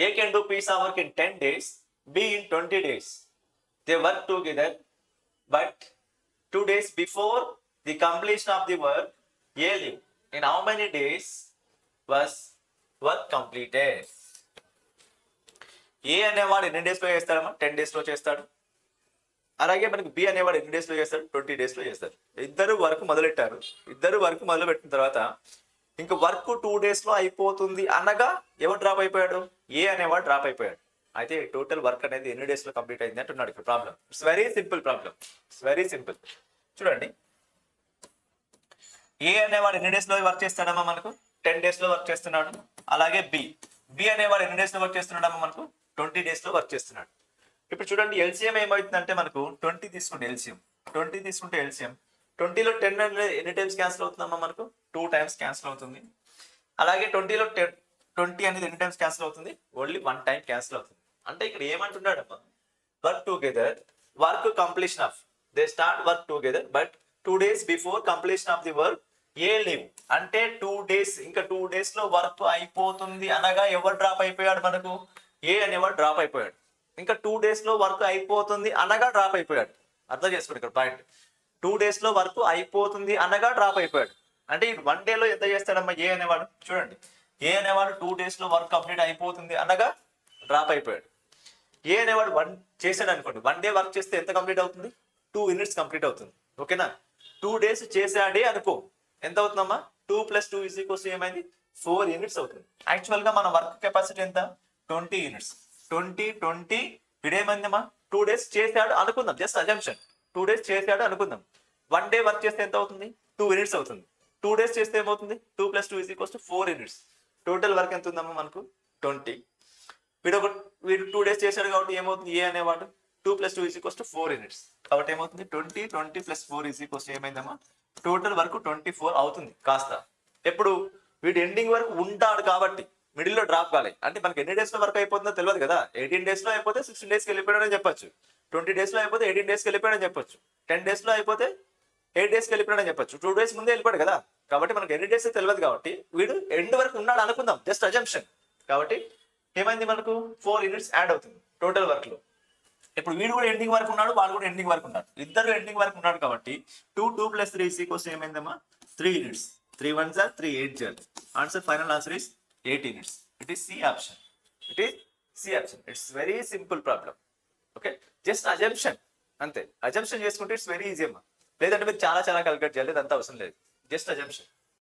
A can do piece of work in 10 days, B in 20 days. They work together, but 2 days before the completion of the work, A leave. In how many days was work completed? ఏ అనేవాడు ఎన్ని డేస్లో చేస్తాడమ్మా? 10 డేస్లో చేస్తాడు. అలాగే మనకి B అనేవాడు ఎన్ని డేస్లో చేస్తాడు? 20 డేస్లో చేస్తాడు. ఇద్దరు వర్క్ మొదలెట్టారు. ఇద్దరు వర్క్ మొదలు పెట్టిన తర్వాత ఇంకా వర్క్ 2 డేస్లో అయిపోతుంది అనగా ఎవరు డ్రాప్ అయిపోయాడు? ఏ అనేవాడు డ్రాప్ అయిపోయాడు. అయితే టోటల్ వర్క్ అనేది ఎన్ని డేస్లో కంప్లీట్ అయింది అంటున్నాడు ఇక్కడ problem. It's very simple problem. It's very simple. చూడండి, ఏ అనేవాడు ఎన్ని డేస్లో వర్క్ చేస్తాడమ్మా? మనకు 10 డేస్లో వర్క్ చేస్తున్నాడు. అలాగే బి అనేవాడు ఎన్ని డేస్లో వర్క్ చేస్తున్నాడమ్మా? మనకు 20 డేస్లో వర్క్ చేస్తున్నాడు. ఇప్పుడు చూడండి, ఎల్సిఎం ఏమవుతుందంటే మనకు 20 తీసుకుంటే ఎల్సిఎం 20 తీసుకుంటే ఎల్సిఎం 20లో 10 అనేది ఎన్ని టైమ్స్ క్యాన్సిల్ అవుతుందమ్మా? మనకు 2 టైమ్స్ క్యాన్సిల్ అవుతుంది. అలాగే 20లో 20 అనేది ఎన్ని టైమ్స్ క్యాన్సిల్ అవుతుంది? ఓన్లీ 1 టైం క్యాన్సిల్ అవుతుంది. అంటే ఇక్కడ ఏమంటున్నాడమ్మా? Work together, work completion of, they start work together but 2 days before completion of the work A leave. అంటే 2 days, ఇంకా 2 daysలో వర్క్ అయిపోతుంది అనగా ఎవరు డ్రాప్ అయిపోయాడు? మనకు ఏ అనేవాడు డ్రాప్ అయిపోయాడు. ఇంకా 2 daysలో వర్క్ అయిపోతుంది అనగా డ్రాప్ అయిపోయాడు. అర్థం చేసుకోండి ఇక్కడ పాయింట్. 2 daysలో వర్క్ అయిపోతుంది అనగా డ్రాప్ అయిపోయాడు. అంటే 1 డేలో ఎంత చేస్తాడమ్మా ఏ అనేవాడు? చూడండి, ఏ అనేవాడు 2 daysలో వర్క్ కంప్లీట్ అయిపోతుంది అనగా డ్రాప్ అయిపోయాడు. ఏ అనేవాడు 1 చేశాడు అనుకోండి, 1 డే వర్క్ చేస్తే ఎంత కంప్లీట్ అవుతుంది? 2 యూనిట్స్ కంప్లీట్ అవుతుంది. ఓకేనా? 2 days చేశాడే అనుకో, ఎంత అవుతుందమ్మా? 2 + 2 = ఏమైంది? 4 యూనిట్స్ అవుతుంది. యాక్చువల్గా మన వర్క్ కెపాసిటీ ఎంత? 20 యూనిట్స్. 20 వీడేమైందమ్మా? 2 days చేశాడు అనుకుందాం, జస్ట్ అజంప్షన్. 2 days చేశాడు అనుకుందాం. 1 day వర్క్ చేస్తే ఎంత అవుతుంది? 2 యూనిట్స్ అవుతుంది. 2 days చేస్తే ఏమవుతుంది? 2 + 2 = 4 యూనిట్స్. టోటల్ వర్క్ ఎంత ఉందమ్మా మనకు? 20. వీడు 2 days చేశాడు కాబట్టి ఏమవుతుంది? ఏ అనేవాడు 2 + 2 = 4 యూనిట్స్. కాబట్టి ఏమవుతుంది? 20 + 4 ఏమైందమ్మా? టోటల్ వర్క్ 24 అవుతుంది కాస్త. ఎప్పుడు వీడు ఎండింగ్ వరకు ఉంటాడు కాబట్టి మిడిల్లో డ్రాప్ కాలేదు. అంటే మనకి ఎన్ని డేస్లో వర్క్ అయిపోతుందో తెలియదు కదా. 18 daysలో అయిపోతే 16 daysకి వెళ్ళిపోయాడని చెప్పొచ్చు. 20 daysలో అయిపోతే 18 daysకి వెళ్ళిపోయాడని చెప్పొచ్చు. 10 daysలో అయిపోతే 8 daysకి వెళ్ళిపోయాడని చెప్పొచ్చు. 2 days ముందే వెళ్ళిపోయాడు కదా. కాబట్టి మనకి ఎన్ని డేస్ తెలియదు కాబట్టి వీడు ఎండ్ వరకు ఉన్నాడు అనుకుందాం, జస్ట్ అజంప్షన్. కాబట్టి ఏమైంది? మనకు 4 యూనిట్స్ యాడ్ అవుతుంది టోటల్ వర్క్ లో. ఇప్పుడు వీడు కూడా ఎండింగ్ వరకు ఉన్నాడు, వాడు కూడా ఎండింగ్ వరకు ఉన్నాడు. ఇద్దరు ఎండింగ్ వరకు ఉన్నాడు కాబట్టి 2 + 3 ఏమైందమ్మా? 3 units. 3 1s are 3 8 0. Answer, final answer is 8 units. It is C option. It is C option. It's very simple problem. Okay, just assumption అంతే. అజంప్షన్ చేసుకుంటే ఇట్స్ వెరీ ఈజీ అమ్మా. లేదంటే మీరు చాలా క్యాలిక్యులేట్ చేయాలి, అంత అవసరం లేదు. Just assumption.